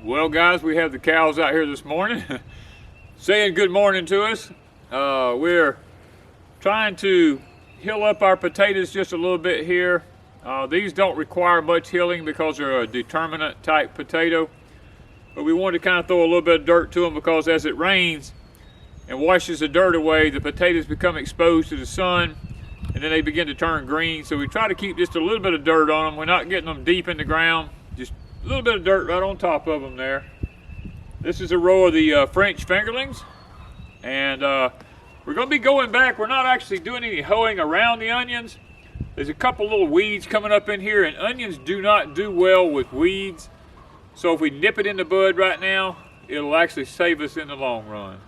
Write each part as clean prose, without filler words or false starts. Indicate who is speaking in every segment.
Speaker 1: Well guys, we have the cows out here this morning saying good morning to us. We're trying to hill up our potatoes just a little bit here. These don't require much hilling because they're a determinate type potato, but we wanted to kind of throw a little bit of dirt to them because as it rains and washes the dirt away, the potatoes become exposed to the sun and then they begin to turn green. So we try to keep just a little bit of dirt on them. We're not getting them deep in the ground, just a little bit of dirt right on top of them there. This is a row of the French fingerlings, and we're going to be going back. We're not actually doing any hoeing around the onions. There's a couple little weeds coming up in here, and onions do not do well with weeds. So if we nip it in the bud right now, it'll actually save us in the long run.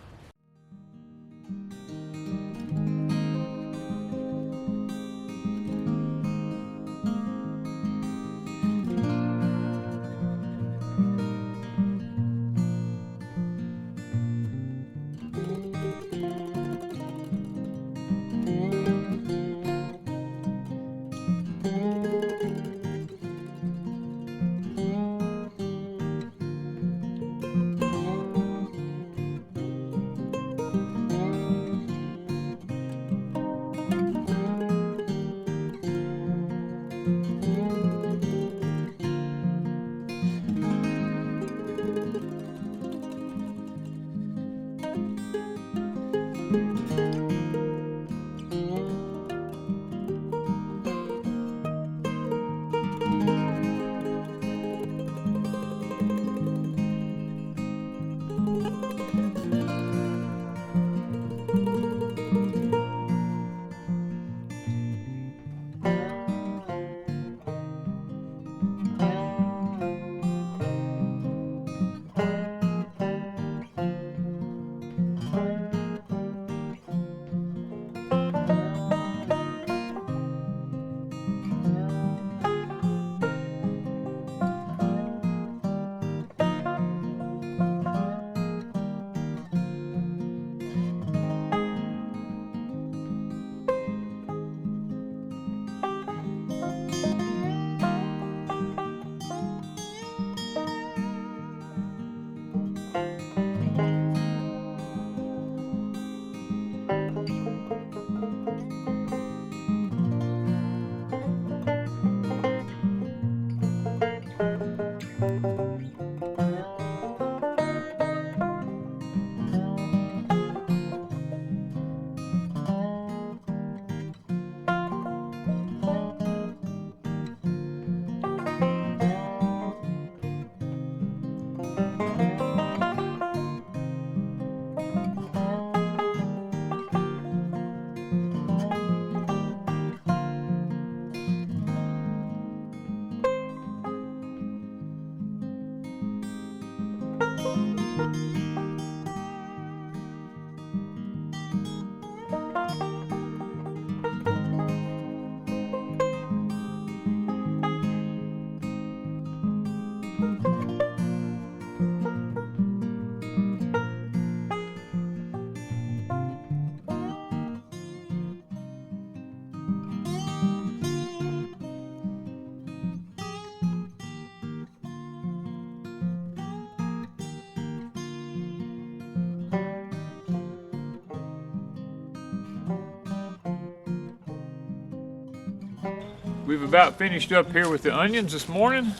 Speaker 1: We've about finished up here with the onions this morning,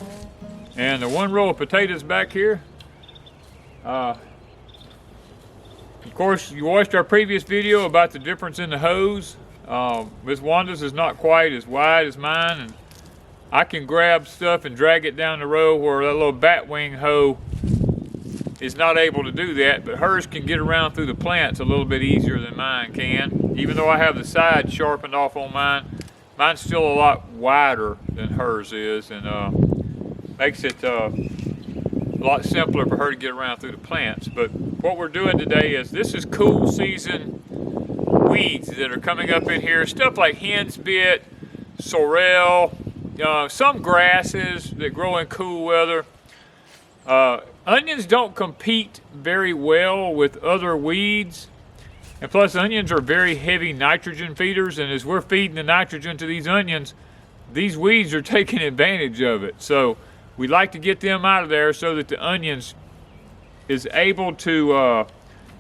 Speaker 1: and the one row of potatoes back here. Of course, you watched our previous video about the difference in the hose. Miss Wanda's is not quite as wide as mine, and I can grab stuff and drag it down the row where that little batwing hoe is not able to do that, but hers can get around through the plants a little bit easier than mine can. Even though I have the side sharpened off on mine, mine's still a lot wider than hers is, and makes it a lot simpler for her to get around through the plants. But what we're doing today is, this is cool season weeds that are coming up in here. Stuff like hen's bit, sorrel, some grasses that grow in cool weather. Onions don't compete very well with other weeds. And plus, onions are very heavy nitrogen feeders, and as we're feeding the nitrogen to these onions, these weeds are taking advantage of it. So we like to get them out of there so that the onions is able to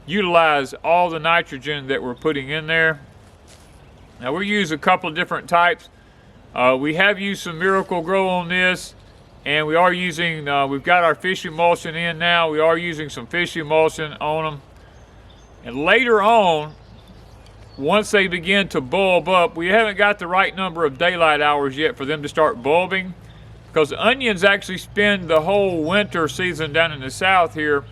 Speaker 1: utilize all the nitrogen that we're putting in there. Now, we use a couple of different types. We have used some Miracle Grow on this, and we are using, we've got our fish emulsion in now. We are using some fish emulsion on them. And later on, once they begin to bulb up, we haven't got the right number of daylight hours yet for them to start bulbing, because onions actually spend the whole winter season down in the south here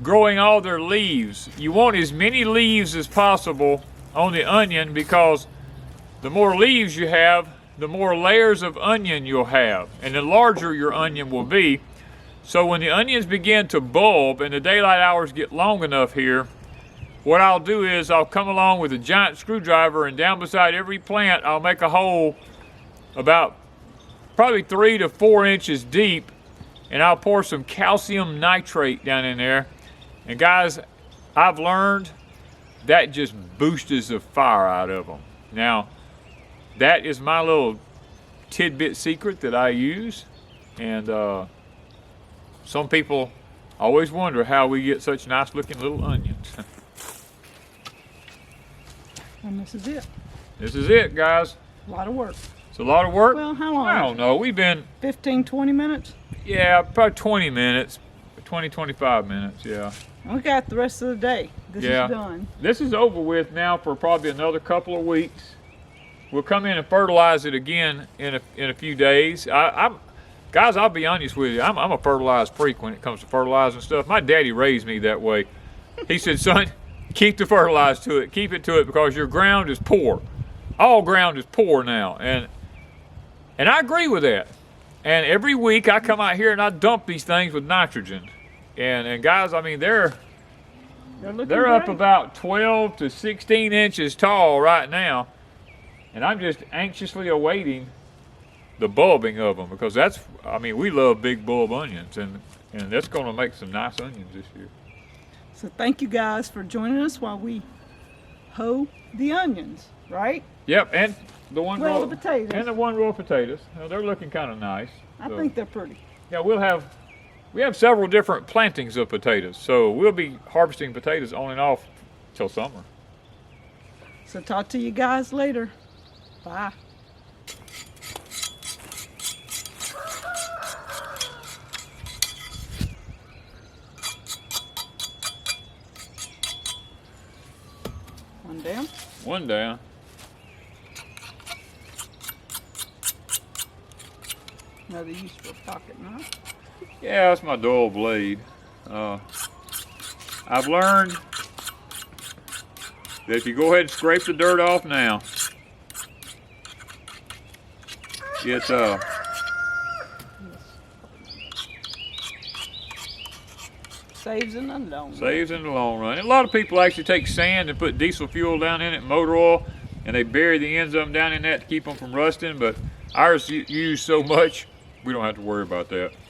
Speaker 1: growing all their leaves. You want as many leaves as possible on the onion, because the more leaves you have, the more layers of onion you'll have, and the larger your onion will be. So when the onions begin to bulb and the daylight hours get long enough here, what I'll do is I'll come along with a giant screwdriver, and down beside every plant I'll make a hole about probably 3 to 4 inches deep, and I'll pour some calcium nitrate down in there. And guys, I've learned that just boosts the fire out of them. Now, that is my little tidbit secret that I use, and some people always wonder how we get such nice looking little onions.
Speaker 2: And this is it.
Speaker 1: This is it, guys.
Speaker 2: A lot of work.
Speaker 1: It's a lot of work.
Speaker 2: Well, how long?
Speaker 1: I don't know. We've been
Speaker 2: 15, 20 minutes?
Speaker 1: Yeah, probably 20 minutes. 20, 25 minutes, yeah.
Speaker 2: We got the rest of the day. This is done.
Speaker 1: This is over with now for probably another couple of weeks. We'll come in and fertilize it again in a few days. Guys, I'll be honest with you. I'm a fertilizer freak when it comes to fertilizing stuff. My daddy raised me that way. He said, son, keep the fertilizer to it. Keep it to it, because your ground is poor. All ground is poor now. And I agree with that. And every week I come out here and I dump these things with nitrogen. And guys, I mean, they're up about 12 to 16 inches tall right now. And I'm just anxiously awaiting the bulbing of them, because that's, I mean, we love big bulb onions, and that's going to make some nice onions this year.
Speaker 2: So thank you guys for joining us while we hoe the onions, right?
Speaker 1: Yep, and the one row
Speaker 2: of potatoes.
Speaker 1: And the one row of potatoes. Now, they're looking kind of nice.
Speaker 2: I think they're pretty.
Speaker 1: Yeah, we have several different plantings of potatoes, so we'll be harvesting potatoes on and off till summer.
Speaker 2: So talk to you guys later. Bye. One down.
Speaker 1: One down.
Speaker 2: Another use for a pocket knife.
Speaker 1: Yeah, that's my dull blade. I've learned that if you go ahead and scrape the dirt off now, it
Speaker 2: saves in the long run.
Speaker 1: Saves in the long run. And a lot of people actually take sand and put diesel fuel down in it, motor oil, and they bury the ends of them down in that to keep them from rusting. But ours use so much, we don't have to worry about that.